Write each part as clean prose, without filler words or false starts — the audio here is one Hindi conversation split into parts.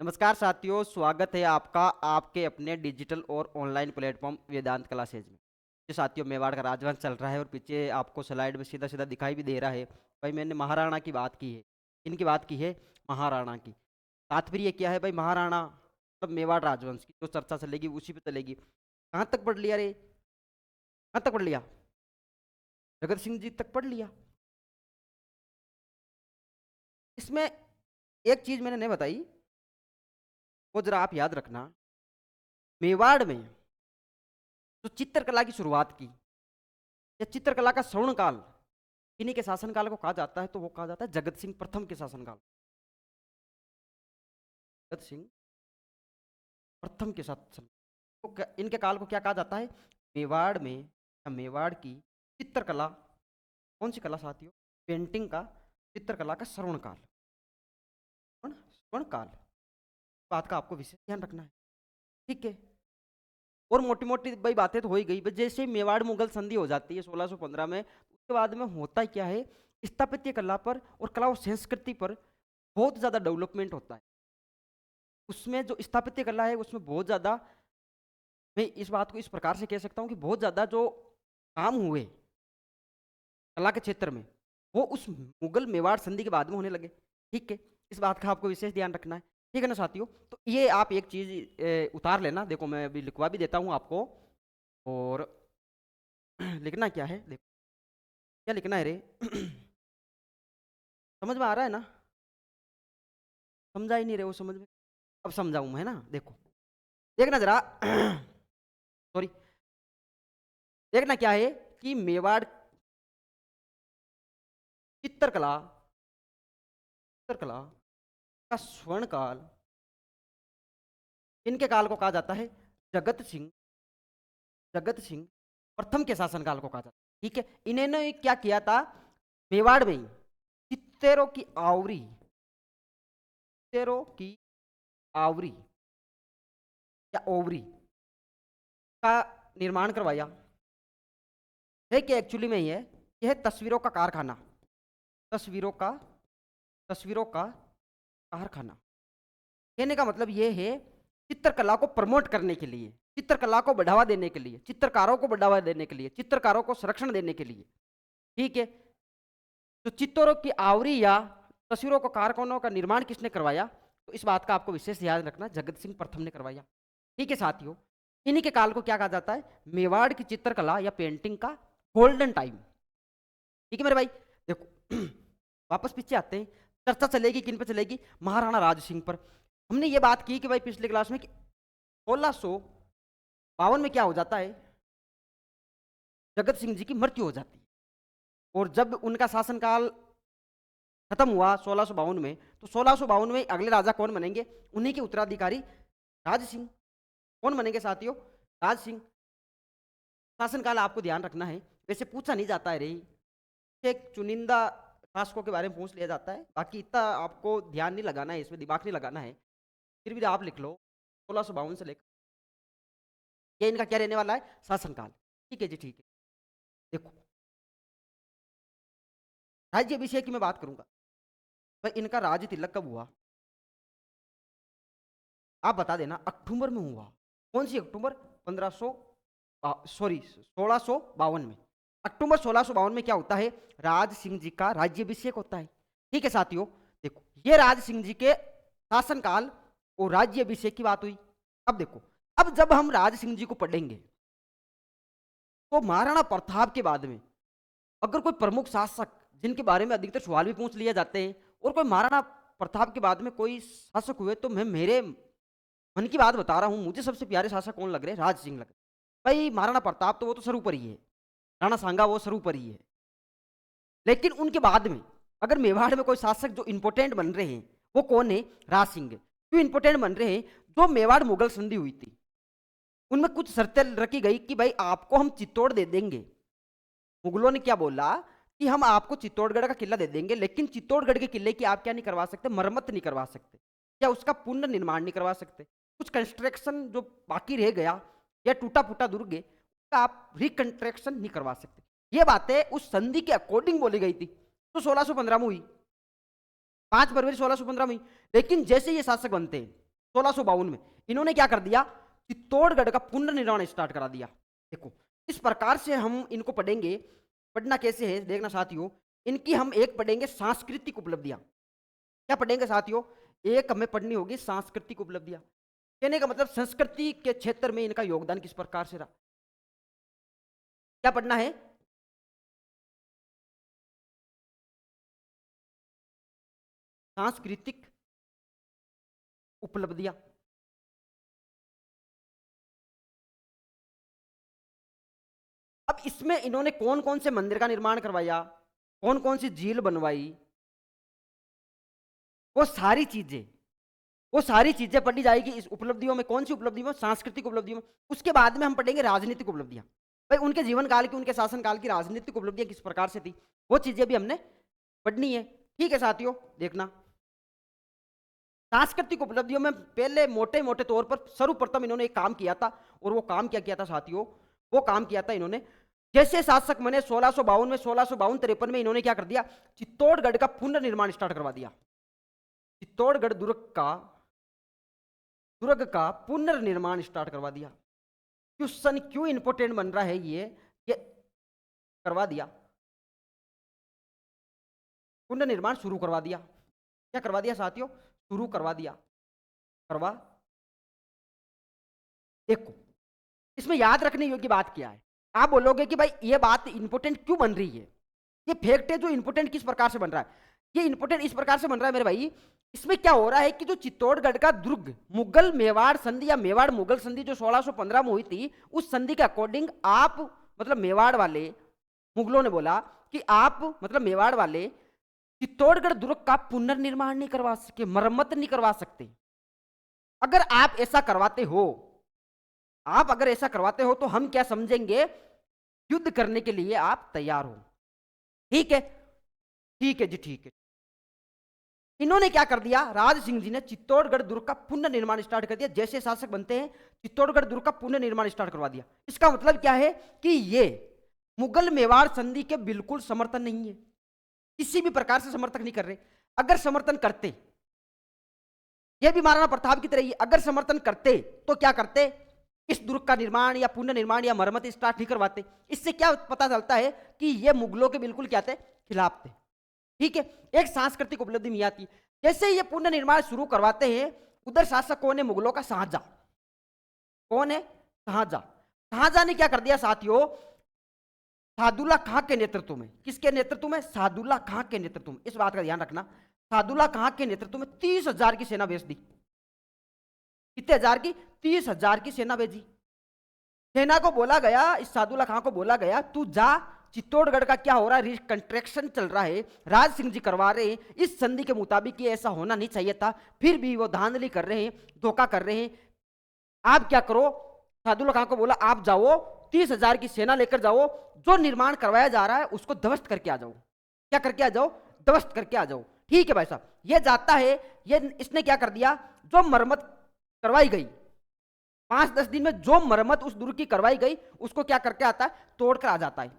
नमस्कार साथियों, स्वागत है आपका आपके अपने डिजिटल और ऑनलाइन प्लेटफॉर्म वेदांत क्लासेज में। जी साथियों, मेवाड़ का राजवंश चल रहा है और पीछे आपको स्लाइड में सीधा सीधा दिखाई भी दे रहा है। भाई मैंने महाराणा की बात की है। इनकी बात की है महाराणा की। तात्पर्य क्या है भाई? महाराणा मतलब मेवाड़ राजवंश की जो चर्चा चलेगी उसी पे चलेगी। कहाँ तक पढ़ लिया रे? कहाँ तक पढ़ लिया? जगत सिंह जी तक पढ़ लिया। इसमें एक चीज मैंने नहीं बताई, वो जरा आप याद रखना। मेवाड़ में जो चित्रकला की शुरुआत की या चित्रकला का स्वर्ण काल इन्हीं के शासनकाल को कहा जाता है, तो वो कहा जाता है जगत सिंह प्रथम के शासनकाल। जगत सिंह प्रथम के शासन तो इनके काल को क्या कहा जाता है? मेवाड़ में या मेवाड़ की चित्रकला, कौन सी कला साथियों? पेंटिंग का, चित्रकला का स्वर्ण काल। स्वर्ण काल, बात का आपको विशेष ध्यान रखना है। ठीक है। और मोटी मोटी भाई बातें तो हो ही गई। जैसे मेवाड़ मुगल संधि हो जाती है 1615 में, उसके बाद में होता क्या है? स्थापत्य कला पर और कला और संस्कृति पर बहुत ज्यादा डेवलपमेंट होता है। उसमें जो स्थापत्य कला है उसमें बहुत ज्यादा, मैं इस बात को इस प्रकार से कह सकता हूँ कि बहुत ज्यादा जो काम हुए कला के क्षेत्र में, वो उस मुगल मेवाड़ संधि के बाद में होने लगे। ठीक है। इस बात का आपको विशेष ध्यान रखना है। ठीक है ना साथियों? तो ये आप एक चीज उतार लेना। देखो मैं अभी लिखवा भी देता हूँ आपको। और लिखना क्या है, देखो क्या लिखना है रे? समझ में आ रहा है ना? समझा ही नहीं रहे वो समझ में? अब समझाऊं मैं ना, देखो देखना जरा। सॉरी। देखना क्या है कि मेवाड़ चित्रकला, चित्रकला का स्वर्ण काल, इनके काल को कहा जाता है जगत सिंह, जगत सिंह प्रथम के शासनकाल को कहा जाता है। ठीक है। इन्होंने क्या किया था? मेवाड़ में चित्तेरों की आवरी, चित्तेरों की आवरी या ओवरी का निर्माण करवाया है। कि एक्चुअली में ये है, यह तस्वीरों का कारखाना, तस्वीरों का, तस्वीरों का कारखाना। कहने का मतलब ये है, चित्रकला को प्रमोट करने के लिए, चित्रकला को बढ़ावा देने के लिए, चित्रकारों को बढ़ावा देने के लिए, चित्रकारों को संरक्षण देने के लिए। ठीक है। तो चित्रों की आवरी या तस्वीरों को कारखानों का निर्माण किसने करवाया? तो इस बात का आपको विशेष ध्यान रखना, जगत सिंह प्रथम ने करवाया। ठीक है साथियों। इन्हीं के काल को क्या कहा जाता है? मेवाड़ की चित्रकला या पेंटिंग का गोल्डन टाइम। ठीक है मेरे भाई। देखो वापस पीछे आते हैं। चर्चा चलेगी किन पे चलेगी? महाराणा राज सिंह पर। हमने ये बात की कि भाई पिछले क्लास में कि 1652 में क्या हो जाता है? जगत सिंह जी की मृत्यु हो जाती है। और जब उनका शासनकाल खत्म हुआ 1652 में, तो 1652 में अगले राजा कौन बनेंगे? उन्हीं के उत्तराधिकारी राज सिंह। कौन बनेंगे साथियों? राज सिंह। शासनकाल आपको ध्यान रखना है। वैसे पूछा नहीं जाता है रही, एक चुनिंदा शासकों के बारे में पूछ लिया जाता है, बाकी इतना आपको ध्यान नहीं लगाना है, इसमें दिमाग नहीं लगाना है। फिर भी आप लिख लो 1652 से लेकर ये इनका क्या रहने वाला है? शासनकाल। ठीक है जी, ठीक है। देखो राज्य अभिषेक की मैं बात करूंगा। भाई इनका राज तिलक कब हुआ? आप बता देना। अक्टूबर में हुआ। कौन सी अक्टूबर? 1500, सॉरी 1652 में। अक्टूबर 1652 में क्या होता है? राज सिंह जी का राज्यभिषेक होता है। ठीक है साथियों। देखो ये राज सिंह जी के शासनकाल और राज्यभिषेक की बात हुई। अब देखो, अब जब हम राज सिंह जी को पढ़ेंगे तो महाराणा प्रताप के बाद में अगर कोई प्रमुख शासक जिनके बारे में अधिकतर सवाल भी पूछ लिए जाते हैं, और कोई महाराणा प्रताप के बाद में कोई शासक हुए, तो मैं मेरे मन की बात बता रहा हूं, मुझे सबसे प्यारे शासक कौन लग रहे हैं? राज सिंह लग रहे। भाई महाराणा प्रताप तो वो तो सर्वोपरि है, राणा सांगा वो सर्वोपरि है। लेकिन उनके बाद में अगर मेवाड़ में कोई शासक जो इंपोर्टेंट बन रहे हैं, वो कौन है? राज सिंह। क्यों इंपोर्टेंट बन रहे हैं? जो मेवाड़ मुगल संधि हुई थी उनमें कुछ शर्तें रखी गई कि भाई आपको हम चित्तौड़ दे देंगे। मुगलों ने क्या बोला कि हम आपको चित्तौड़गढ़ का किला दे देंगे, लेकिन चित्तौड़गढ़ के किले की आप क्या नहीं करवा सकते? मरम्मत नहीं करवा सकते, या उसका पुनर्निर्माण नहीं करवा सकते। कुछ कंस्ट्रक्शन जो बाकी रह गया या टूटा फूटा दुर्ग है, उसका आप रिकंस्ट्रक्शन नहीं करवा सकते। ये बातें उस संधि के अकॉर्डिंग बोली गई थी। तो 1615 में हुई, 5 फरवरी 1615 में हुई। लेकिन जैसे ये शासक बनते हैं, 1652 में इन्होंने क्या कर दिया, चित्तौड़गढ़ का पुनर्निर्माण स्टार्ट करा दिया। देखो इस प्रकार से हम इनको पढ़ेंगे। पढ़ना कैसे है देखना साथियों, इनकी हम एक पढ़ेंगे सांस्कृतिक उपलब्धियां। क्या पढ़ेंगे साथियों, एक हमें पढ़नी होगी सांस्कृतिक उपलब्धियां। कहने का मतलब संस्कृति के क्षेत्र में इनका योगदान किस प्रकार से रहा। क्या पढ़ना है, सांस्कृतिक उपलब्धियां। अब इसमें इन्होंने कौन कौन से मंदिर का निर्माण करवाया, कौन कौन सी झील बनवाई, वो सारी चीजें पढ़ी जाएगी इस उपलब्धियों में। कौन सी उपलब्धियों में, सांस्कृतिक उपलब्धियों में। उसके बाद में हम पढ़ेंगे राजनीतिक उपलब्धियां। भाई उनके जीवन काल की, उनके शासन काल की राजनीतिक उपलब्धियां किस प्रकार से थी, वो चीजें भी हमने पढ़नी है। ठीक है साथियों, देखना सांस्कृतिक उपलब्धियों में पहले मोटे मोटे तौर पर सर्वप्रथम इन्होंने एक काम किया था। और वो काम क्या किया था साथियों, वो काम किया था इन्होंने, जैसे शासक बने 1652 में, 1652-53 में इन्होंने क्या कर दिया, चित्तौड़गढ़ का पुनर्निर्माण स्टार्ट करवा दिया। चित्तौड़गढ़ दुर्ग का पुनर्निर्माण स्टार्ट करवा दिया। क्वेश्चन क्यों इंपोर्टेंट बन रहा है ये करवा दिया, पुनर्निर्माण शुरू करवा दिया। क्या करवा दिया साथियों, शुरू करवा दिया। देखो इसमें याद रखने योग्य बात क्या है। आप बोलोगे कि भाई ये बात इंपोर्टेंट क्यों बन रही है, ये फैक्ट है जो इंपोर्टेंट किस प्रकार से बन रहा है। ये इंपोर्टेंट इस प्रकार से बन रहा है मेरे भाई, इसमें क्या हो रहा है कि जो चित्तौड़गढ़ का दुर्ग मुगल मेवाड़ संधि या मेवाड़ मुगल संधि जो 1615 में हुई थी, उस संधि के अकॉर्डिंग आप मतलब मेवाड़ वाले, मुगलों ने बोला कि आप मतलब मेवाड़ वाले चित्तौड़गढ़ दुर्ग का पुनर्निर्माण नहीं करवा सके, मरम्मत नहीं करवा सकते। अगर आप ऐसा करवाते हो, तो हम क्या समझेंगे, युद्ध करने के लिए आप तैयार हो। ठीक है जी, ठीक है। इन्होंने क्या कर दिया, राज सिंह जी ने चित्तौड़गढ़ दुर्ग का पुनर्निर्माण स्टार्ट कर दिया। जैसे शासक बनते हैं चित्तौड़गढ़ दुर्ग का पुनर्निर्माण स्टार्ट करवा दिया। इसका मतलब क्या है कि ये मुगल मेवाड़ संधि के बिल्कुल समर्थन नहीं है, किसी भी प्रकार से समर्थन नहीं कर रहे। अगर समर्थन करते, यह भी महाराणा प्रताप की तरह ही, अगर समर्थन करते तो क्या करते, इस दुर्ग का निर्माण या पुनर्निर्माण या मरम्मत स्टार्ट नहीं करवाते। इससे क्या पता चलता है कि ये मुगलों के बिल्कुल क्या थे, खिलाफ थे। ठीक है, एक सांस्कृतिक उपलब्धि में आती। जैसे ये पुनर्निर्माण शुरू करवाते हैं, उधर शासक कौन है, मुगलों का शाहजहां। कौन है, शाहजहां। शाहजहां ने क्या कर दिया साथियों, सादुल्ला खां के नेतृत्व में, किसके नेतृत्व में, सादुल्ला खां के नेतृत्व में, इस बात का ध्यान रखना, सादुल्ला खां के नेतृत्व में 30,000 की सेना भेज दी। कितने हजार की, 30,000 की सेना भेजी। सेना को बोला गया, इस सादुल्ला खां को बोला गया, तू जा, चित्तौड़गढ़ का क्या हो रहा है, रिकंस्ट्रक्शन चल रहा है, राज सिंह जी करवा रहे हैं, इस संधि के मुताबिक ये ऐसा होना नहीं चाहिए था, फिर भी वो धांधली कर रहे हैं, धोखा कर रहे हैं। आप क्या करो, सादुल्ला खां को बोला आप जाओ, 30,000 की सेना लेकर जाओ, जो निर्माण करवाया जा रहा है उसको ध्वस्त करके आ जाओ। क्या करके आ जाओ, ध्वस्त करके आ जाओ। ठीक है भाई साहब, ये जाता है, ये इसने क्या कर दिया, जो मरम्मत करवाई गई 5-10 दिन में, जो मरम्मत उस दुर्ग की करवाई गई उसको क्या करके आता है, तोड़कर आ जाता है,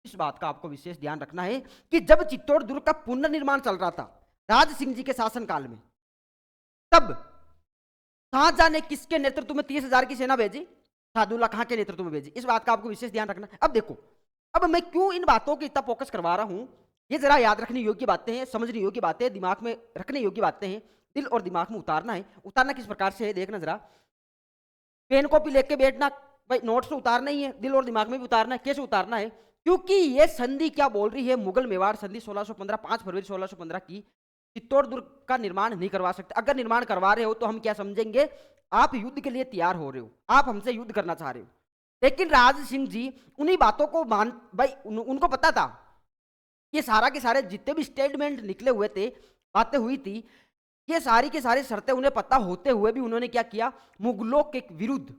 इस बात का आपको विशेष ध्यान रखना है कि जब चित्तौड़ दुर्ग का पुनर्निर्माण चल रहा था राज सिंह जी के शासन काल में, तब शाहजहां ने किसके नेतृत्व में 30,000 की सेना भेजी, सादुल्ला खां के नेतृत्व में भेजी। इस बात का आपको विशेष ध्यान रखना है। अब देखो, अब मैं क्यों इन बातों की इतना फोकस करवा रहा हूं, ये जरा याद रखने योग्य बातें हैं, समझने योग्य बातें हैं, दिमाग में रखने योग्य बातें हैं, दिल और दिमाग में उतारना है। उतारना किस प्रकार से है देखना जरा, पेन कॉपी लेके बैठना, भाई नोट्स तो उतारना ही है, दिल और दिमाग में भी उतारना है। कैसे उतारना है, क्योंकि ये संधि क्या बोल रही है, मुगल मेवाड़ संधि 1615, 5 फरवरी 1615 की, चित्तौड़ दुर्ग का निर्माण नहीं करवा सकते। अगर निर्माण करवा रहे हो तो हम क्या समझेंगे, आप युद्ध के लिए तैयार हो रहे हो, आप हमसे युद्ध करना चाह रहे हो। लेकिन राज सिंह जी उन्हीं बातों को मान, भाई उनको पता था, ये सारा के सारे जितने भी स्टेटमेंट निकले हुए थे, बातें हुई थी, ये सारी के सारी शर्तें उन्हें पता होते हुए भी उन्होंने क्या किया, मुगलों के विरुद्ध,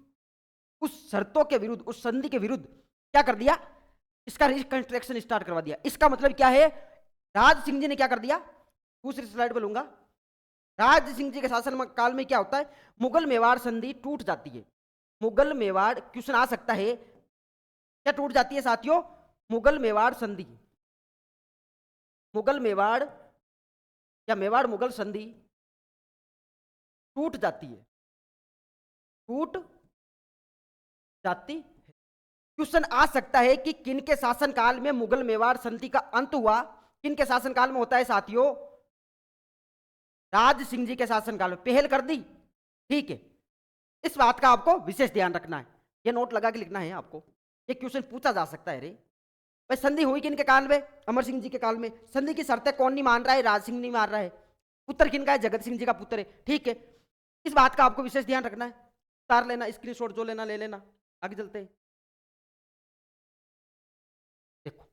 उस शर्तों के विरुद्ध, उस संधि के विरुद्ध क्या कर दिया, इसका रिकंस्ट्रक्शन स्टार्ट करवा दिया। इसका मतलब क्या है, राज सिंह जी ने क्या कर दिया, दूसरी स्लाइड पर लूंगा, राज सिंह जी के शासन काल में क्या होता है, मुगल मेवाड़ संधि टूट जाती है। मुगल मेवाड़, क्वेश्चन आ सकता है, क्या टूट जाती है साथियों, मुगल मेवाड़ संधि, मुगल मेवाड़ या मेवाड़ मुगल संधि टूट जाती है, टूट जाती है। क्वेश्चन आ सकता है कि किन के शासनकाल में मुगल मेवाड़ संधि का अंत हुआ? किन के शासनकाल में होता है साथियों? राज सिंह जी के शासनकाल में। पहल कर दी, ठीक है। इस बात का आपको विशेष ध्यान रखना है, ये नोट लगा के लिखना है आपको। ये क्वेश्चन पूछा जा सकता है रे भाई, संधि हुई किन के काल में? अमर सिंह जी के काल में। संधि की शर्तें कौन नहीं मान रहा है? राज सिंह नहीं मान रहा है। पुत्र किन का है? जगत सिंह जी का पुत्र है, ठीक है। इस बात का आपको विशेष ध्यान रखना है। उतार लेना, स्क्रीनशॉट जो लेना ले लेना। आगे चलते हैं। देखो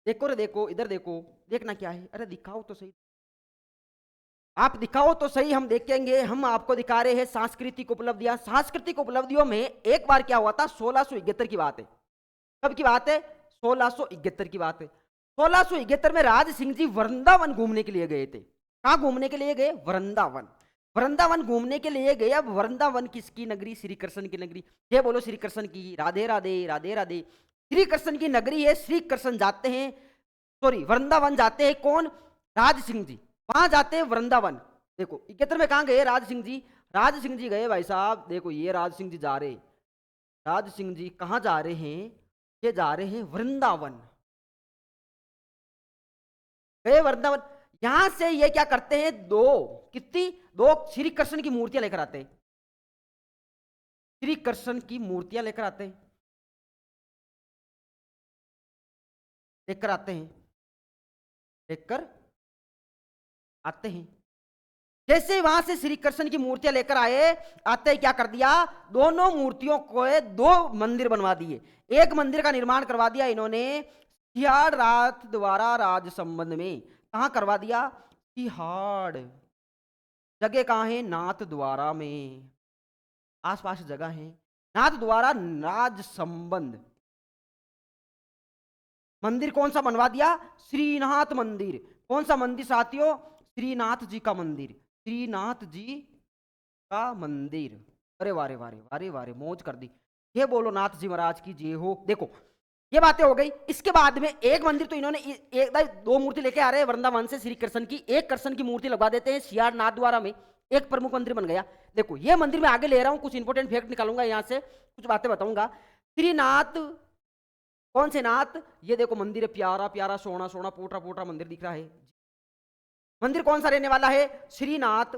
देखो रे, देखो इधर देखो, देखना क्या है? अरे दिखाओ तो सही, आप दिखाओ तो सही, हम देखेंगे। हम आपको दिखा रहे हैं सांस्कृतिक उपलब्धियां। सांस्कृतिक उपलब्धियों में एक बार क्या हुआ था? 1671 की बात है। कब की बात है? 1671 की बात है। 1671 में राज सिंह जी वृंदावन घूमने के लिए गए थे। कहां घूमने के लिए गए? वृंदावन। वृंदावन घूमने के लिए गए। अब वृंदावन किसकी नगरी? श्री कृष्ण की नगरी। ये बोलो श्री कृष्ण की। राधे राधे राधे राधे। श्री कृष्ण की नगरी है। श्री कृष्ण जाते हैं, सॉरी वृंदावन जाते हैं। कौन? राज सिंह जी वहां जाते हैं वृंदावन। देखो 71 में कहां गए राज सिंह जी? राज सिंह जी गए भाई साहब, देखो ये राज सिंह जी जा रहे। राज सिंह जी कहां जा रहे हैं? ये जा रहे हैं वृंदावन। गए वृंदावन। यहां से ये क्या करते हैं? दो, कितनी? दो श्री कृष्ण की मूर्तियां लेकर आते हैं। श्री कृष्ण की मूर्तियां लेकर आते हैं, लेकर आते हैं, लेकर आते हैं। जैसे वहां से श्री कृष्ण की मूर्तियां लेकर आए, आते ही क्या कर दिया? दोनों मूर्तियों को दो मंदिर बनवा दिए। एक मंदिर का निर्माण करवा दिया इन्होंने तिहाड़ राज द्वारा राज संबंध में। कहां करवा दिया? तिहाड़। जगह कहां है? नाथ द्वारा में। आसपास जगह है। नाथ द्वारा राज संबंध। मंदिर कौन सा बनवा दिया? श्रीनाथ मंदिर। कौन सा मंदिर साथियों? श्रीनाथ जी का मंदिर। श्रीनाथ जी का मंदिर। अरे वारे वारे वारे वारे, मौज कर दी। ये बोलो नाथ जी महाराज की जय हो। देखो ये बातें हो गई। इसके बाद में एक मंदिर तो इन्होंने एक दो मूर्ति लेके आ रहे हैं वृंदावन से श्री कृष्ण की। एक कृष्ण की मूर्ति लगवा देते हैं सियार नाथ द्वारा में। एक प्रमुख मंदिर बन गया। देखो ये मंदिर में आगे ले रहा हूं, कुछ इंपोर्टेंट फैक्ट निकालूंगा यहां से, कुछ बातें बताऊंगा। श्रीनाथ, कौन से नाथ? ये देखो मंदिर है, प्यारा प्यारा सोना सोना पोटरा पोटरा मंदिर दिख रहा है। मंदिर कौन सा रहने वाला है? श्रीनाथ।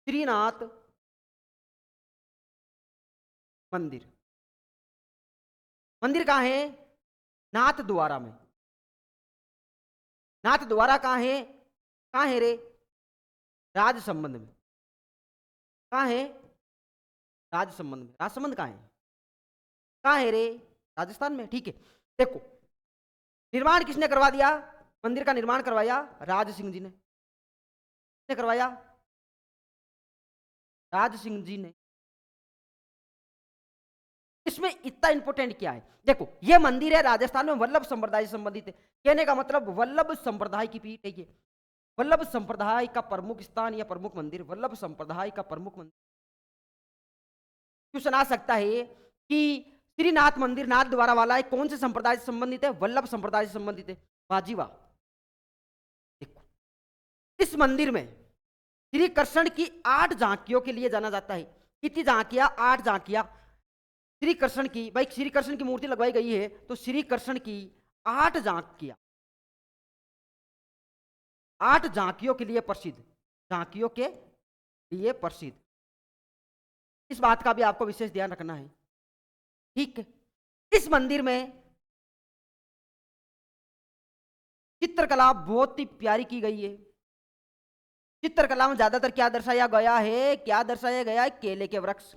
श्रीनाथ मंदिर। मंदिर कहां है? नाथ द्वारा में। नाथ द्वारा कहां है? कहां है रे? राज संबंध में। कहां है? राज संबंध में। राज संबंध कहां है? कहां है रे? राजस्थान में, ठीक है। देखो निर्माण किसने करवा दिया? मंदिर का निर्माण करवाया राज सिंह जी ने। किसने करवाया? राज सिंह जी ने। इसमें इतना इंपोर्टेंट क्या है? देखो ये मंदिर है राजस्थान में, वल्लभ संप्रदाय से संबंधित है। कहने का मतलब वल्लभ संप्रदाय की पीठ है ये। वल्लभ संप्रदाय का प्रमुख स्थान या प्रमुख मंदिर, वल्लभ संप्रदाय का प्रमुख मंदिर। क्वेश्चन आ सकता है कि श्रीनाथ मंदिर नाथ द्वारा वाला है, कौन से संप्रदाय से संबंधित है? वल्लभ संप्रदाय से संबंधित है। वाजीवा। देखो इस मंदिर में श्री कृष्ण की 8 झांकियों के लिए जाना जाता है। कितनी झांकियां? 8 झांकियां श्री कृष्ण की। भाई श्री कृष्ण की मूर्ति लगवाई गई है तो श्री कृष्ण की 8 झांकियां, 8 झांकियों के लिए प्रसिद्ध, झांकियों के लिए प्रसिद्ध। इस बात का भी आपको विशेष ध्यान रखना है, ठीक है। इस मंदिर में चित्रकला बहुत ही प्यारी की गई है। चित्रकला में ज्यादातर क्या दर्शाया गया है? क्या दर्शाया गया है? केले के वृक्ष,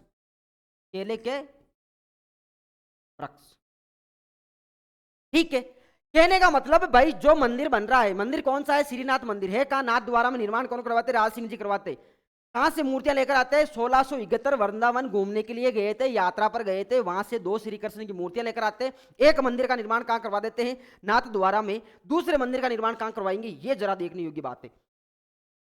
केले के वृक्ष, ठीक है। कहने का मतलब भाई जो मंदिर बन रहा है, मंदिर कौन सा है? श्रीनाथ मंदिर है। कहा? नाथ द्वारा में। निर्माण कौन करवाते? राज सिंह जी करवाते। कहां से मूर्तियां लेकर आते हैं? 1671 वृंदावन घूमने के लिए गए थे, यात्रा पर गए थे, वहां से 2 श्री कृष्ण की मूर्तियां लेकर आते हैं। एक मंदिर का निर्माण कहां करवा देते हैं? नाथ द्वारा में। दूसरे मंदिर का निर्माण कहां करवाएंगे? ये जरा देखने योग्य बात है।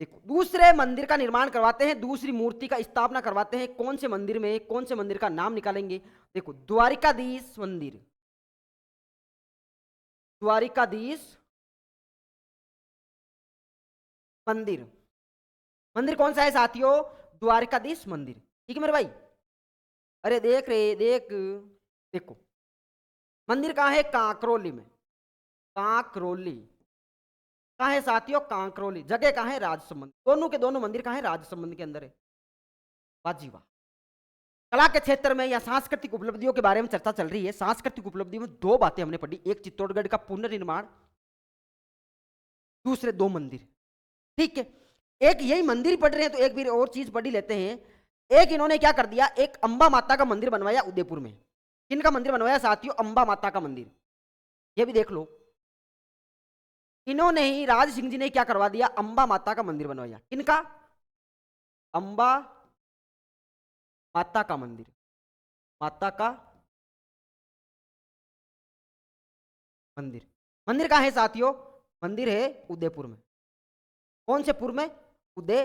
देखो दूसरे मंदिर का निर्माण करवाते हैं, दूसरी मूर्ति का स्थापना करवाते हैं। कौन से मंदिर में? कौन से मंदिर का नाम निकालेंगे? देखो द्वारिकाधीश मंदिर, द्वारिकाधीश मंदिर। मंदिर कौन सा है साथियों? द्वारकाधीश मंदिर। ठीक है मेरे भाई? अरे देख रे देख, देखो मंदिर कहाँ है? कांकरोली में। कांकरोली कहाँ है साथियों? कांकरोली। जगह कहाँ है? राजसमंद। दोनों के दोनों मंदिर कहाँ है? राजसमंद के अंदर है। वाह जी वाह। कला के क्षेत्र में या सांस्कृतिक उपलब्धियों के बारे में चर्चा चल रही है। सांस्कृतिक उपलब्धियों में दो बातें हमने पढ़ी, एक चित्तौड़गढ़ का पुनर्निर्माण, दूसरे दो मंदिर। ठीक है, एक यही मंदिर पढ़ रहे हैं तो एक भी और चीज पढ़ ही लेते हैं। एक इन्होंने क्या कर दिया, एक अंबा माता का मंदिर बनवाया उदयपुर में। किनका मंदिर बनवाया साथियों? अंबा माता का मंदिर। ये भी देख लो, इन्होंने ही, राज सिंह जी ने क्या करवा दिया? अंबा माता का मंदिर बनवाया। किनका? अंबा माता का मंदिर। माता का मंदिर। मंदिर कहाँ है साथियों? मंदिर है उदयपुर में। कौन से पुर में? उदय।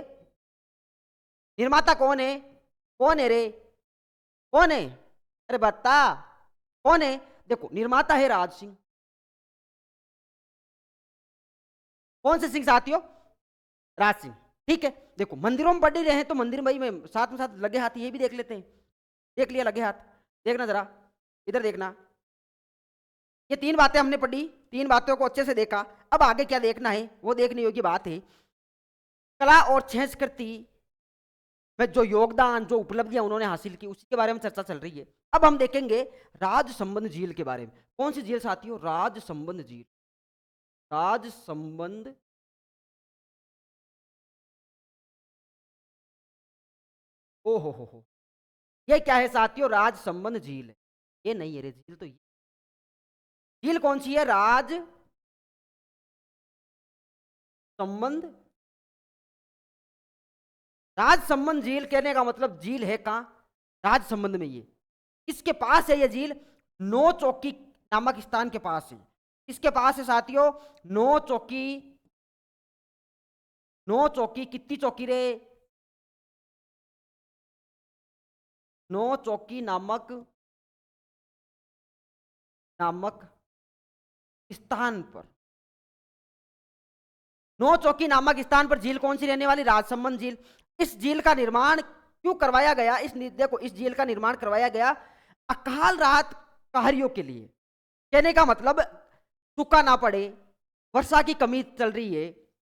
निर्माता कौन है? कौन है रे? कौन है? अरे बता, कौन है? देखो निर्माता है राज सिंह। कौन से सिंह साथियों? राज सिंह। ठीक है, देखो मंदिरों में पढ़ ही रहे हैं तो मंदिर भाई में साथ लगे हाथ ये भी देख लेते हैं। देख लिया लगे हाथ? देखना जरा, इधर देखना। ये तीन बातें हमने पढ़ी, तीन बातों को अच्छे से देखा। अब आगे क्या देखना है वो देखने योग्य बात है। कला और संस्कृति में जो योगदान, जो उपलब्धियां उन्होंने हासिल की, उसी के बारे में चर्चा चल रही है। अब हम देखेंगे राजसंबंध झील के बारे में। कौन सी झील साथियों? राजसंबंध झील। राजसंबंध, ओ हो, ये क्या है साथियों? राजसंबंध झील है। ये नहीं है रे झील, तो ये झील कौन सी है? राज संबंध। राज संबंध झील कहने का मतलब झील है कहां? राज संबंध में। ये किसके पास है? ये झील नो चौकी नामक स्थान के पास है। किसके पास है साथियों? नो चौकी। नो चौकी कितनी चौकी रे? नो चौकी नामक नामक स्थान पर। नो चौकी नामक स्थान पर झील कौन सी रहने वाली? राजसमंद झील। इस झील का निर्माण क्यों करवाया गया? देखो इस झील का निर्माण करवाया गया अकाल राहत कार्यों के लिए। कहने का मतलब सूखा ना पड़े, वर्षा की कमी चल रही है,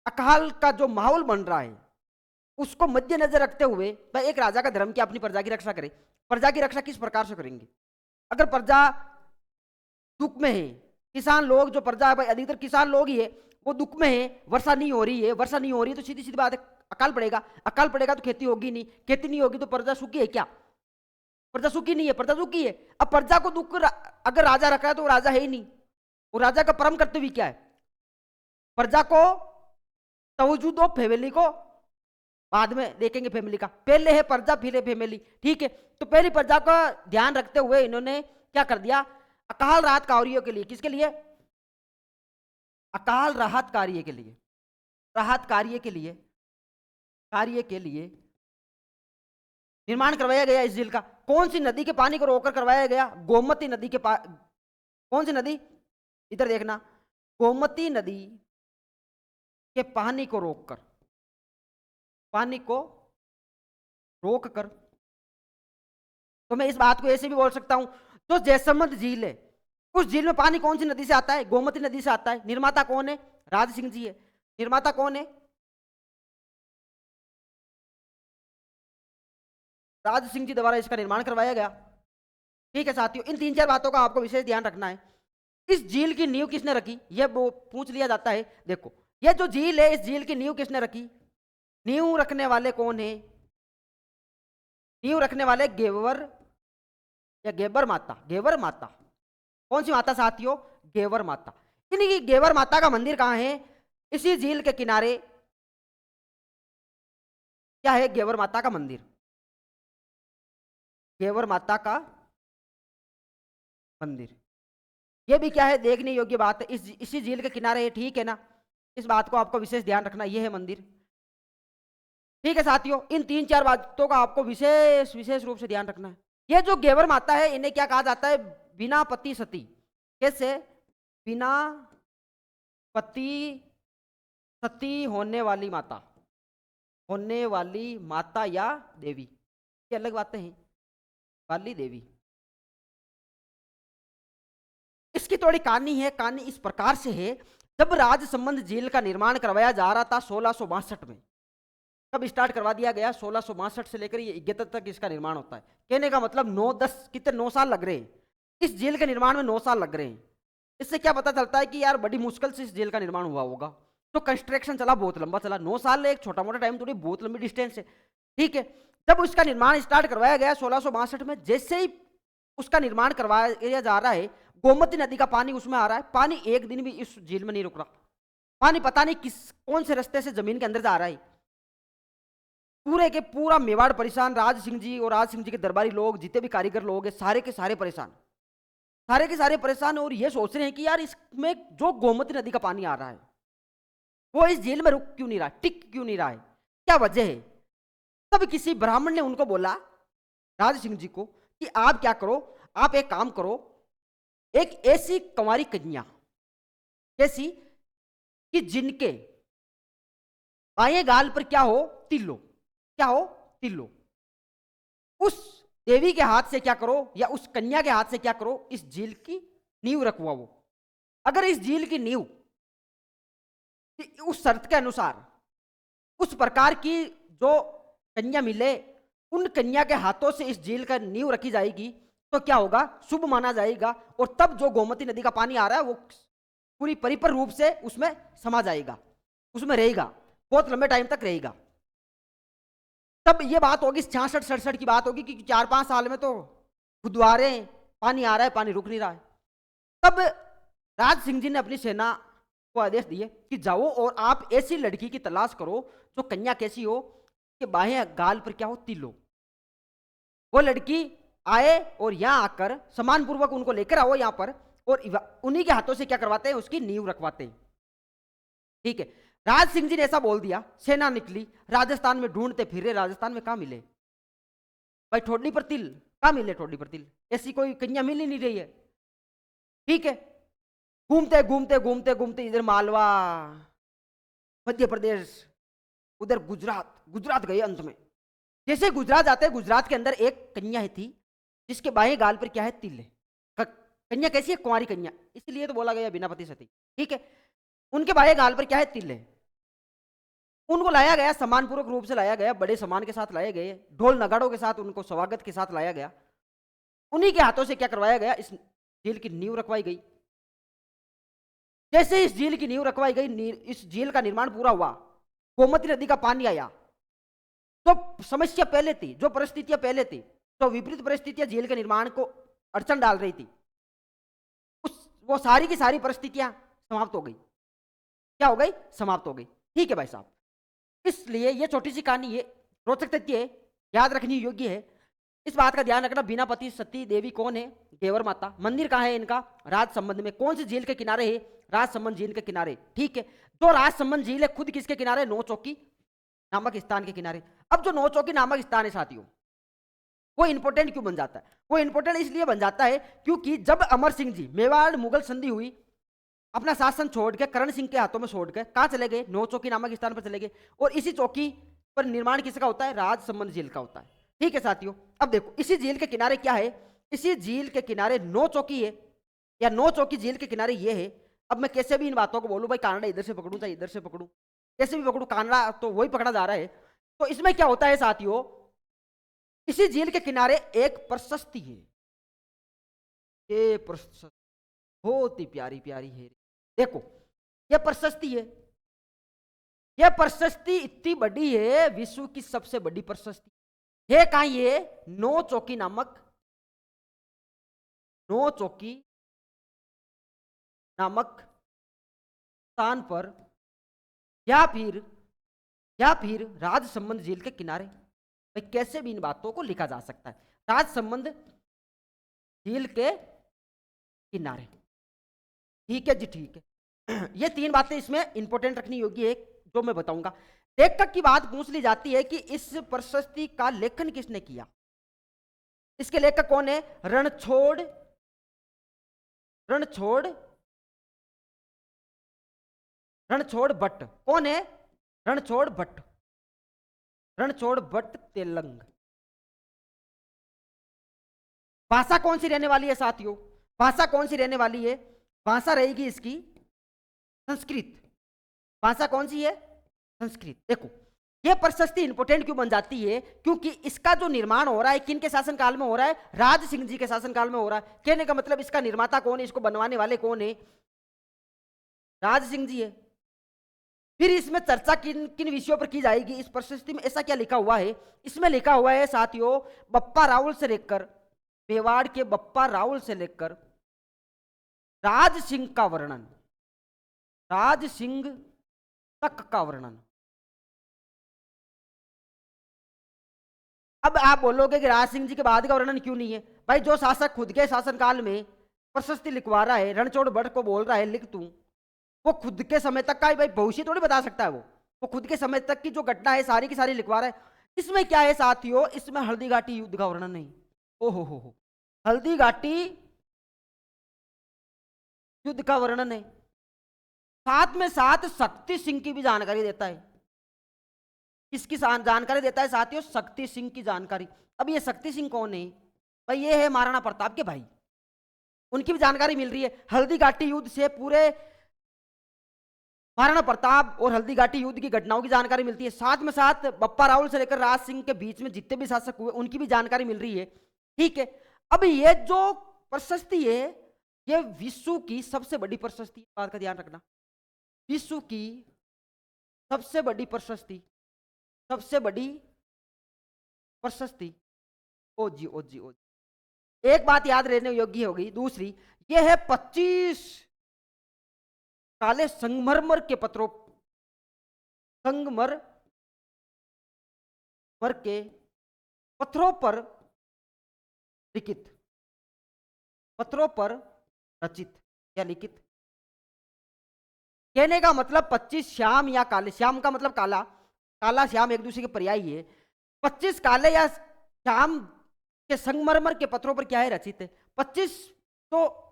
अकाल का जो माहौल बन रहा है उसको मद्देनजर रखते हुए भाई एक राजा का धर्म की अपनी प्रजा की रक्षा करे। प्रजा की रक्षा किस प्रकार से करेंगे? अगर प्रजा दुख में है, किसान लोग जो प्रजा है भाई अधिकतर किसान लोग ही है, वो दुख में है, वर्षा नहीं हो रही है, वर्षा नहीं हो रही है तो सीधी सीधी बात है अकाल पड़ेगा। अकाल पड़ेगा तो खेती होगी नहीं, खेती नहीं होगी तो प्रजा सुखी है क्या? प्रजा सुखी नहीं है, प्रजा दुखी है। अब प्रजा को दुख अगर राजा रखा है तो वो राजा है ही नहीं। वो राजा का परम कर्तव्य क्या है? प्रजा को तवज्जो दो, फैमिली को बाद में देखेंगे। फैमिली का पहले है प्रजा फिर है फैमिली। ठीक है, तो पहली प्रजा का ध्यान रखते हुए इन्होंने क्या कर दिया? अकाल राहत कार्यों के लिए। किसके लिए? अकाल राहत कार्य के लिए। राहत कार्य के लिए, कार्य के लिए निर्माण करवाया गया इस झील का। कौन सी नदी के पानी को रोककर करवाया गया? गोमती नदी के पास। कौन सी नदी? इधर देखना, गोमती नदी के पानी को रोककर, पानी को रोककर। तो मैं इस बात को ऐसे भी बोल सकता हूं, जो जयसमंद झील है उस झील में पानी कौन सी नदी से आता है? गोमती नदी से आता है। निर्माता कौन है? राज सिंह जी है। निर्माता कौन है? राज सिंह जी द्वारा इसका निर्माण करवाया गया। ठीक है साथियों, इन तीन चार बातों का आपको विशेष ध्यान रखना है। इस झील की नींव किसने रखी? यह वो पूछ लिया जाता है। देखो यह जो झील है, इस झील की नींव किसने रखी? नींव रखने वाले कौन है? नींव रखने वाले गेवर या गेबर माता। गेवर माता। कौन सी माता साथियों? गेवर माता। इन्हीं गेवर माता का मंदिर कहां है? इसी झील के किनारे क्या है? गेवर माता का मंदिर। गेवर माता का मंदिर, यह भी क्या है? देखने योग्य बात है। इसी झील के किनारे है। ठीक है ना? इस बात को आपको विशेष ध्यान रखना, यह है मंदिर। ठीक है साथियों, इन तीन चार बातों का आपको विशेष विशेष रूप से ध्यान रखना है। यह जो गेवर माता है इन्हें क्या कहा जाता है? बिना पति सती। कैसे? बिना पति सती होने वाली माता, होने वाली माता या देवी, ये अलग बातें हैं। वाली देवी, इसकी थोड़ी कहानी है। कहानी इस प्रकार से है, जब राजसमंद झील का निर्माण करवाया जा रहा था 1662 में, कब स्टार्ट करवा दिया गया, 1662 से लेकर ये 71 तक इसका निर्माण होता है। कहने का मतलब 9-10 कितने 9 साल लग रहे हैं इस झील के निर्माण में, 9 साल लग रहे हैं। इससे क्या पता चलता है कि यार बड़ी मुश्किल से इस झील का निर्माण हुआ होगा। तो कंस्ट्रक्शन चला बहुत लंबा चला, 9 साल एक छोटा मोटा टाइम थोड़ी, बहुत लंबी डिस्टेंस है। ठीक है, जब उसका निर्माण स्टार्ट करवाया गया 1662 में, जैसे ही उसका निर्माण करवाया जा रहा है, गोमती नदी का पानी उसमें आ रहा है। पानी एक दिन भी इस झील में नहीं रुक रहा। पानी पता नहीं कौन से रास्ते से जमीन के अंदर जा रहा है। पूरे के पूरा मेवाड़ परेशान, राज सिंह जी और राज सिंह जी के दरबारी लोग, जितने भी कारीगर लोग हैं, सारे के सारे परेशान, सारे के सारे परेशान। और ये सोच रहे हैं कि यार इसमें जो गोमती नदी का पानी आ रहा है वो इस झील में रुक क्यों नहीं रहा, टिक क्यों नहीं रहा है, क्या वजह है। तब किसी ब्राह्मण ने उनको बोला, राज सिंह जी को, कि आप क्या करो, आप एक काम करो, एक ऐसी कंवारी कन्या, कैसी कि जिनके बाएं गाल पर क्या हो, तिल हो, क्या हो, तिल हो, उस देवी के हाथ से क्या करो, या उस कन्या के हाथ से क्या करो, इस झील की नींव रखवाओ। अगर इस झील की नींव उस शर्त के अनुसार, उस प्रकार की जो कन्या मिले, उन कन्या के हाथों से इस झील का नींव रखी जाएगी, तो क्या होगा, शुभ माना जाएगा। और तब जो गोमती नदी का पानी आ रहा है वो पूरी परिपूर्ण रूप से उसमें समा जाएगा, उसमें रहेगा, बहुत लंबे टाइम तक रहेगा। तब ये बात होगी 66-67 की बात होगी, कि 4-5 साल में तो गुरुद्वारे पानी आ रहा है, पानी रुक नहीं रहा है। तब राज सिंह जी ने अपनी सेना को आदेश दिए कि जाओ और आप ऐसी लड़की की तलाश करो जो कन्या कैसी हो कि बाहें गाल पर क्या हो, तिल हो। वो लड़की आए और यहां आकर सम्मान पूर्वक उनको लेकर आओ यहां पर, और उन्हीं के हाथों से क्या करवाते हैं, उसकी नींव रखवाते हैं। ठीक है, राज सिंह जी ने ऐसा बोल दिया। सेना निकली, राजस्थान में ढूंढते फिर रहे, राजस्थान में कहां मिले भाई ठोडली पर तिल, कहां मिले ठोडली पर तिल, ऐसी कोई कन्या मिल ही नहीं रही है। ठीक है, घूमते घूमते घूमते घूमते इधर मालवा, मध्य प्रदेश, उधर गुजरात, गुजरात गए अंत में। जैसे गुजरात जाते, गुजरात के अंदर एक कन्या है थी जिसके बाएं गाल पर क्या है, तिल है। कन्या कैसी है, कुंवारी कन्या, इसलिए तो बोला गया बिना पति सती। ठीक है, उनके बाएं गाल पर क्या है, तिल है। उनको लाया गया, सम्मानपूर्वक रूप से लाया गया, बड़े सम्मान के साथ लाए गए, ढोल नगाड़ों के साथ उनको स्वागत के साथ लाया गया। उन्हीं के हाथों से क्या करवाया गया, इस झील की नींव रखवाई गई। जैसे इस झील की नींव रखवाई गई, इस झील का निर्माण पूरा हुआ, गोमती नदी का पानी आया, तो समस्या पहले थी, जो परिस्थितियां पहले थी, तो विपरीत परिस्थितियां झील के निर्माण को अड़चन डाल रही थी, वो सारी की सारी परिस्थितियां समाप्त हो गई। क्या हो गई, समाप्त हो गई। ठीक है भाई साहब, इसलिए ये छोटी सी कहानी है, रोचक तथ्य है, याद रखनी योग्य है। इस बात का ध्यान रखना, बिना पति सती देवी कौन है, गेवर माता। मंदिर कहाँ है इनका, राजसमंद में। कौन सी झील के किनारे है, राजसमंद झील के किनारे। ठीक है, जो राजसमंद झील है खुद किसके किनारे, नौचौकी नामक स्थान के किनारे। अब जो नौचौकी नामक स्थान है साथियों, वो इंपोर्टेंट क्यों बन जाता है, वो इंपोर्टेंट इसलिए बन जाता है क्योंकि जब अमर सिंह जी, मेवाड़ मुगल संधि हुई, अपना शासन छोड़ के करण सिंह के हाथों में छोड़ के कहां चले गए, नौचौकी नामक स्थान पर चले गए। और इसी चौकी पर निर्माण किसका होता है, राजसमंद झील का होता है। ठीक है साथियों, अब देखो इसी झील के किनारे क्या है, इसी झील के किनारे नौचौकी है, या नौचौकी झील के किनारे ये है। अब मैं कैसे भी इन बातों को बोलूं, भाई कानड़ा इधर से पकड़ूं चाहे इधर से पकड़ूं, कैसे भी पकड़ूं, कानड़ा तो वही पकड़ा जा रहा है। तो इसमें क्या होता है साथियों, इसी झील के किनारे एक प्रशस्ति है। ये प्रशस्ति बहुत ही प्यारी प्यारी है। देखो ये प्रशस्ति है, यह प्रशस्ति इतनी बड़ी है, विश्व की सबसे बड़ी प्रशस्ति है। कहां ये, नौचौकी नामक, नौचौकी नामक स्थान पर, या फिर राजसमंद झील के किनारे। भाई कैसे भी इन बातों को लिखा जा सकता है, राजसमंद झील के किनारे। ठीक है जी, ठीक है। ये 3 बातें इसमें इंपॉर्टेंट रखनी योग्य है जो मैं बताऊंगा। लेखक की बात पूछ ली जाती है कि इस प्रशस्ति का लेखन किसने किया। इसके लेखक कौन है, रणछोड़ रणछोड़ भट्ट कौन है? रणछोड़ भट्ट, रणछोड़ भट्ट तेलंग। भाषा कौन सी रहने वाली है साथियों? भाषा कौन सी रहने वाली है? भाषा रहेगी इसकी संस्कृत। भाषा कौन सी है? संस्कृत। देखो ये प्रशस्ति इंपोर्टेंट क्यों बन जाती है? क्योंकि इसका जो निर्माण हो रहा है किन के शासनकाल में हो रहा है? राज सिंह जी के शासनकाल में हो रहा है। कहने का मतलब इसका निर्माता कौन है, इसको बनवाने वाले कौन है? राज सिंह जी है। फिर इसमें चर्चा किन किन विषयों पर की जाएगी इस प्रशस्ति में? ऐसा क्या लिखा हुआ है? इसमें लिखा हुआ है साथियों, बप्पा रावल से लेकर, मेवाड़ के बप्पा रावल से लेकर राज सिंह का वर्णन, राज सिंह तक का वर्णन। अब आप बोलोगे कि राज सिंह जी के बाद का वर्णन क्यों नहीं है? भाई जो शासक खुद के शासनकाल में प्रशस्ति लिखवा रहा है, रणछोड़ भट्ट को बोल रहा है लिख तू, वो खुद के समय तक का ही भाई भविष्य थोड़ी बता सकता है। वो खुद के समय तक की जो घटना है सारी की सारी लिखवा रहा है। इसमें क्या है साथियों? इसमें हल्दी घाटी युद्ध का वर्णन नहीं। ओहो, हल्दी घाटी युद्ध का वर्णन है। साथ में साथ शक्ति सिंह की भी जानकारी देता है। किसकी जानकारी देता है साथियों? शक्ति सिंह की जानकारी। अब ये शक्ति सिंह कौन है? भाई ये है महाराणा प्रताप के भाई, उनकी भी जानकारी मिल रही है। हल्दी घाटी युद्ध से पूरे महाराणा प्रताप और हल्दी घाटी युद्ध की घटनाओं की जानकारी मिलती है। साथ में साथ बप्पा रावल से लेकर राज सिंह के बीच में जितने भी शासक हुए उनकी भी जानकारी मिल रही है। ठीक है, अब ये जो प्रशस्ति है ये विश्व की सबसे बड़ी प्रशस्ति, बात का ध्यान रखना, विश्व की सबसे बड़ी प्रशस्ति, सबसे बड़ी प्रशस्ति। ओ जी ओ जी ओ जी। एक बात याद रहने योग्य होगी। दूसरी ये है 25 काले संगमरमर के पत्रों, संगमरमर के पत्थरों पर लिखित, पत्थरों पर रचित या लिखित। कहने का मतलब 25 श्याम या काले, श्याम का मतलब काला, काला श्याम एक दूसरे के पर्यायी है। 25 काले या श्याम के संगमरमर के पत्थरों पर क्या है? रचित है। 25 तो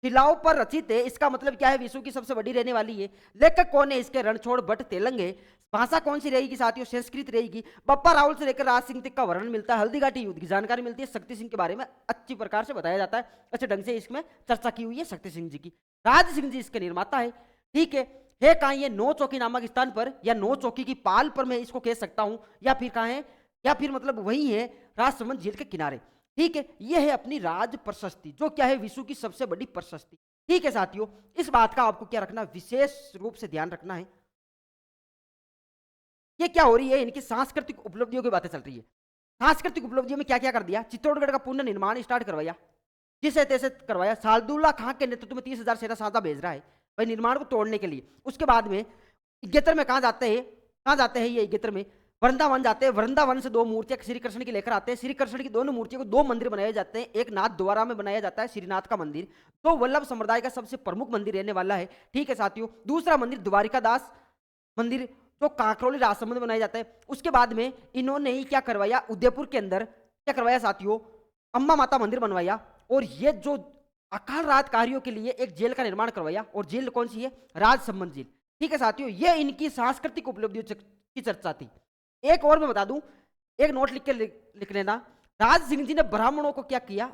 शिलाओं पर रचित है, इसका मतलब क्या है? विश्व की सबसे बड़ी रहने वाली है। लेखक कौन है इसके? रणछोड़ भट्ट तेलंग है। भाषा कौन सी रहेगी साथियों? संस्कृत रहेगी। बप्पा रावल से लेकर राज सिंह तक का वर्णन मिलता है। हल्दी घाटी युद्ध की जानकारी मिलती है। शक्ति सिंह के बारे में अच्छी प्रकार से बताया जाता है, अच्छे ढंग से इसमें चर्चा की हुई है शक्ति सिंह जी की। राज सिंह जी इसके निर्माता है। ठीक है कहाँ? ये नौ चौकी नामक स्थान पर या नौ चौकी की पाल पर मैं इसको कह सकता हूं, या फिर कहाँ है, या फिर मतलब वही है राजसमंद झील के किनारे। ठीक है, यह है अपनी राज प्रशस्ति, जो क्या है? विश्व की सबसे बड़ी प्रशस्ति। ठीक है साथियों, इस बात का आपको क्या रखना, विशेष रूप से ध्यान रखना है। ये क्या हो रही है? इनकी सांस्कृतिक उपलब्धियों की बातें चल रही है। सांस्कृतिक उपलब्धियों में क्या क्या कर दिया? चित्तौड़गढ़ का पुनर्निर्माण स्टार्ट करवाया, जिसे तैसे करवाया। सालदुल्ला खां के नेतृत्व में 30,000 सेना साझा भेज रहा है भाई निर्माण को तोड़ने के लिए। उसके बाद में इगेतर में कहाँ जाते हैं? कहाँ जाते हैं ये इगेतर में? वृंदावन जाते हैं। वृंदावन से 2 मूर्तियां श्री कृष्ण की लेकर आते हैं। श्री कृष्ण की दोनों मूर्तियों को 2 मंदिर बनाए जाते हैं। एक नाथ द्वारा में बनाया जाता है श्रीनाथ का मंदिर, तो वल्लभ संप्रदाय का सबसे प्रमुख मंदिर रहने वाला है। ठीक है साथियों, दूसरा मंदिर द्वारिका दास मंदिर जो काकरोली राजसमंद में बनाया जाता है। उसके बाद में इन्होंने ही क्या करवाया? उदयपुर के अंदर क्या करवाया साथियों? अम्बा माता मंदिर बनवाया। और ये जो अकाल रातकारियों के लिए एक जेल का निर्माण करवाया, और जेल कौन सी है? राजसमंद जेल। ठीक है साथियों, ये इनकी सांस्कृतिक उपलब्धियों की चर्चा थी। एक और मैं बता दूं, एक नोट लिख के लिख लेना। राज सिंह जी ने ब्राह्मणों को क्या किया?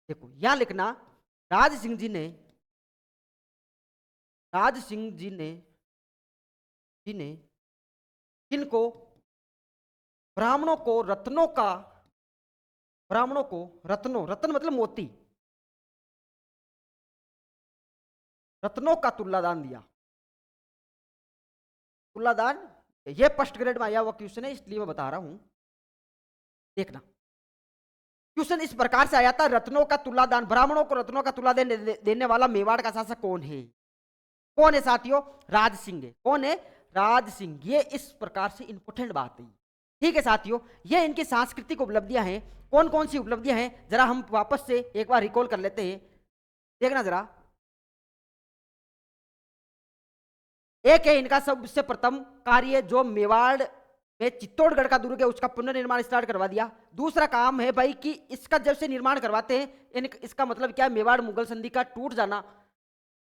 देखो यहां लिखना, राज सिंह जी ने किनको? ब्राह्मणों को रत्नों का, ब्राह्मणों को रत्नों, रत्न मतलब मोती, रत्नों का तुलादान दिया। तुलादान, ये फर्स्ट ग्रेड में आया हुआ क्वेश्चन है, इसलिए मैं बता रहा हूं। देखना क्वेश्चन इस प्रकार से आया था, रत्नों का तुलादान, ब्राह्मणों को रत्नों का तुलादान देने वाला मेवाड़ का शासक कौन है? कौन है साथियों? राज सिंह है। कौन है? राज सिंह। ये इस प्रकार से इंपोर्टेंट बात है। ठीक है साथियों, ये इनकी सांस्कृतिक उपलब्धियां हैं। कौन कौन सी उपलब्धियां हैं जरा हम वापस से एक बार रिकॉल कर लेते हैं। देखना जरा, एक है इनका सबसे प्रथम कार्य जो मेवाड़ में चित्तौड़गढ़ का दुर्ग है उसका पुनर्निर्माण स्टार्ट करवा दिया। दूसरा काम है भाई कि इसका जब से निर्माण करवाते हैं इसका मतलब क्या है? मेवाड़ मुगल संधि का टूट जाना,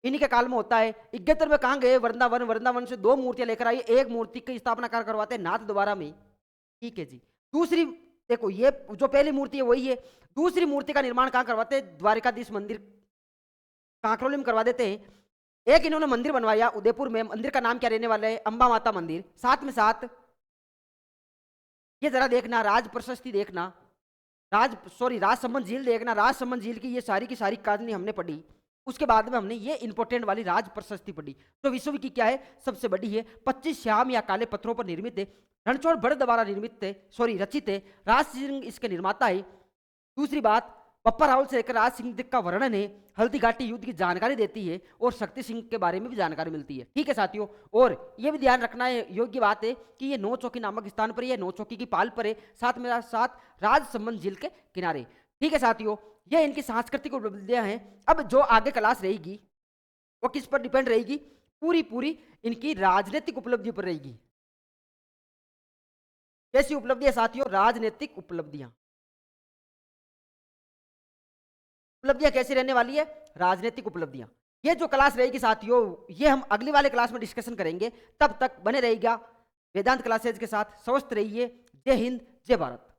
इन्हीं के काल में होता है। 71 में कहाँ गए? वृंदावन। वृंदावन से 2 मूर्तियां लेकर आई, एक मूर्ति की स्थापना कर करवाते नाथ द्वारा में। ठीक है जी। दूसरी देखो, ये जो पहली मूर्ति है वही है। दूसरी मूर्ति का निर्माण कहाँ करवाते हैं? द्वारिकाधीश मंदिर कांकरोली में करवा देते हैं। एक इन्होंने मंदिर बनवाया उदयपुर में, मंदिर का नाम क्या रहने वाला है? अंबा माता मंदिर। साथ में साथ ये जरा देखना, राज प्रशस्ति देखना, राजसमंद झील देखना। राजसमंद झील की ये सारी की सारी कहानी हमने पढ़ी। उसके बाद में हमने ये इंपॉर्टेंट वाली राज प्रशस्ति पढ़ी, तो विश्व की क्या है? सबसे बड़ी है। 25 श्याम या काले पत्थरों पर निर्मित है। रणछोड़ भट्ट द्वारा निर्मित है, रचित है। राज सिंह इसके निर्माता है। दूसरी बात, पप्पा राहुल से लेकर राज सिंह का वर्णन है। हल्दी घाटी युद्ध की जानकारी देती है और शक्ति सिंह के बारे में भी जानकारी मिलती है। ठीक है साथियों, और ये भी ध्यान रखना है योग्य बात है कि ये नौ चौकी नामक स्थान पर, ये नौ चौकी की पाल पर है, साथ में साथ राजसमंद झील के किनारे। ठीक है साथियों, ये इनकी सांस्कृतिक उपलब्धियां हैं। अब जो आगे क्लास रहेगी वो किस पर डिपेंड रहेगी? पूरी पूरी इनकी राजनीतिक उपलब्धियों पर रहेगी। कैसी उपलब्धियां साथियों? राजनीतिक उपलब्धियां। उपलब्धियां कैसी रहने वाली है? राजनीतिक उपलब्धियां। ये जो क्लास रहेगी साथियों, ये हम अगली वाले क्लास में डिस्कशन करेंगे। तब तक बने रहेगा वेदांत क्लासेज के साथ। स्वस्थ रहिए। जय हिंद, जय भारत।